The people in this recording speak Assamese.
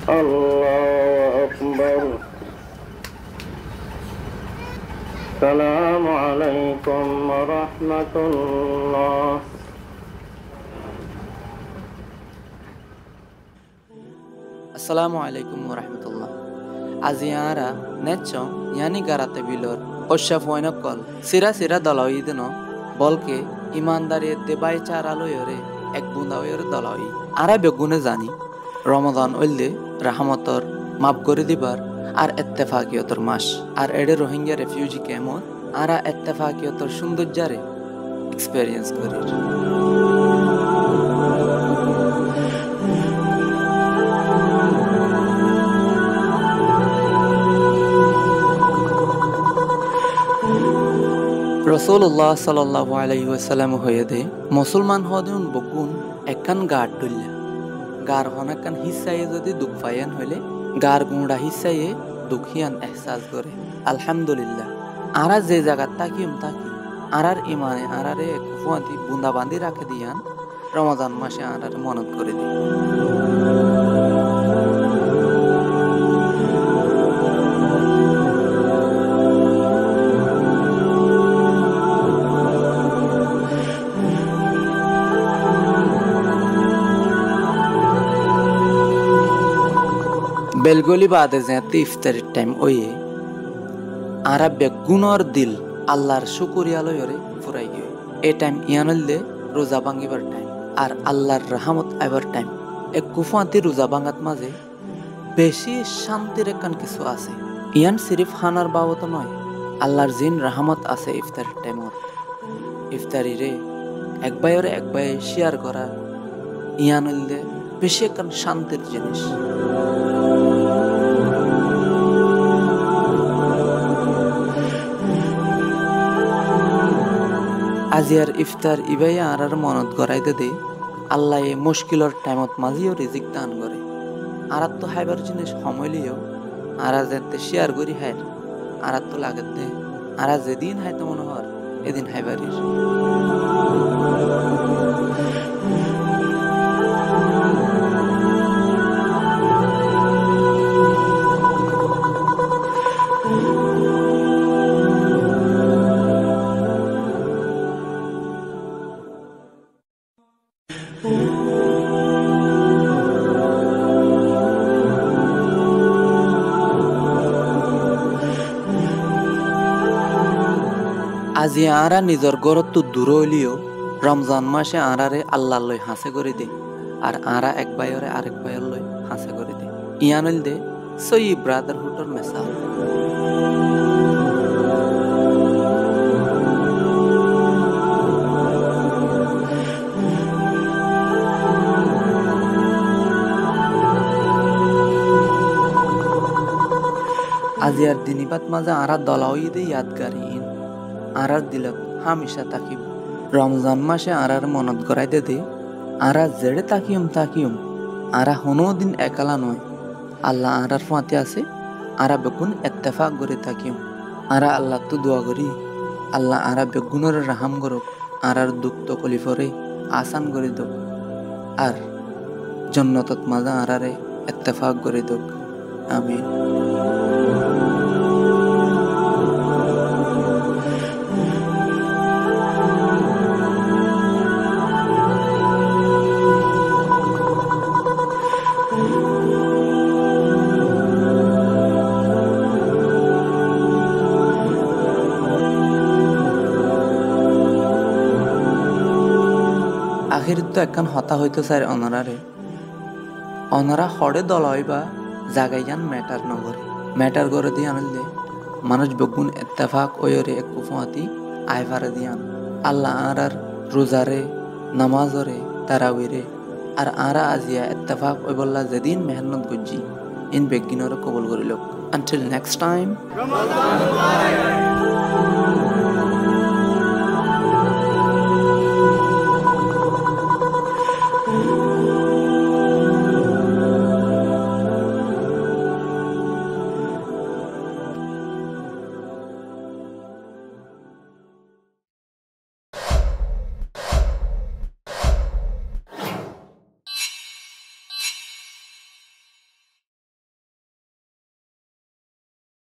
الله أكبر. السلام عليكم ورحمة الله. Assalamu alaikum warahmatullah. Aziara necho yani garate bilor osha foinokol sira dalaidno bolke imandariyete baichara loyore ek bunda oyer dalai ara begune jani Ramadan olle rahmator maaf করে দিবার আর ইত্তেফাকিয়তর মাস আর এডে রোহিঙ্গা রেফিউজি কেমন আরা ইত্তেফাকিয়তর সৌন্দর্যরে এক্সপেরিয়েন্স করি Rasulullah sallallahu alaihi wasallam hoyede মুসলমান হদুন বকুন একখান গার ডুল্লা গার হনাকান হিসায়ে যদি দুঃখ পায়ান হইলে গার গুঁড়া হিসায়ে দুঃখিয়ান এহসাস করে আলহামদুলিল্লাহ আরা যে জায়গা তাকিম তাকি আরার ইমানে আরারে কুফুয়াতি বুন্দা বান্ধি রাখে দিয়ান রমজান মাসে আরারে মনত করে দি বেলগলি বাদে যেতে ইফতারের টাইম ওয়ে আরা বেগুনর দিল আল্লাহর শুকরিয়া লয়রে ফুরাই গিয়ে এই টাইম ইয়ানলে রোজা ভাঙিবার টাইম আর আল্লাহর রহমত আইবার টাইম এক কুফাতি রোজা ভাঙাত মাঝে বেশি শান্তির একখান কিছু আছে ইয়ান সিরিফ খানার বাবত নয় আল্লাহর জিন রহমত আছে ইফতারের টাইমত ইফতারিরে এক বাই শেয়ার করা ইয়ানলে বেশি একখান শান্তির জিনিস আজিয়ার ইফতার ইবাই আরার মনত গড়াইতে দে আল্লাহ এ মুশকিলর টাইমত মাঝিও রিজিক দান করে আরাত তো হাইবার জিনিস সমলিও আরা যেতে শেয়ার করি হাই আরাত তো লাগত দে আরা যেদিন হাইতে মনে হর এদিন হাইবারির আজি আরা নিজর গরত দূর হইলিও রমজান মাসে আরারে আল্লাহ লই হাসে করে দে আর আরা এক বাইরে আরেক বাইর লই হাসে করে দে ইয়ান হইল দে সই ব্রাদারহুডর মেসাল আজিয়ার দিনিবাত মাঝে আরা দলাওই দে ইয়াদগারি আরার দিলত হামেশা তাকিব রমজান মাসে আরার মনত গড়াইতে দে আরা জেড়ে তাকিয়ম আরা হনো দিন একালা নয় আল্লাহ আরার ফাঁতে আছে আরা বেগুন ইত্তেফাক করে তাকিয়ম আরা আল্লাহ তো দোয়া করি আল্লাহ আরা বেগুনের রাহাম করক আরার দুঃখ তকলিফরে আসান করে দক আর জন্নতত মাজা আরারে ইত্তেফাক করে দক আমিন আখির তো একখান হতা হইতো স্যার অনারা হড়ে দল হইবা জাগাইয়ান ম্যাটার করে দিয়ে আনলে মানুষ বেগুন ইত্তেফাক ওয়রে এক কুফাতি আইভারে দিয়ান আল্লাহ আরার রোজারে নামাজরে তারাউইরে আর আরা আজিয়া ইত্তেফাক ওই বললা যেদিন মেহনত গজ্জি ইন বেগিনরে কবুল করিল আনটিল নেক্সট টাইম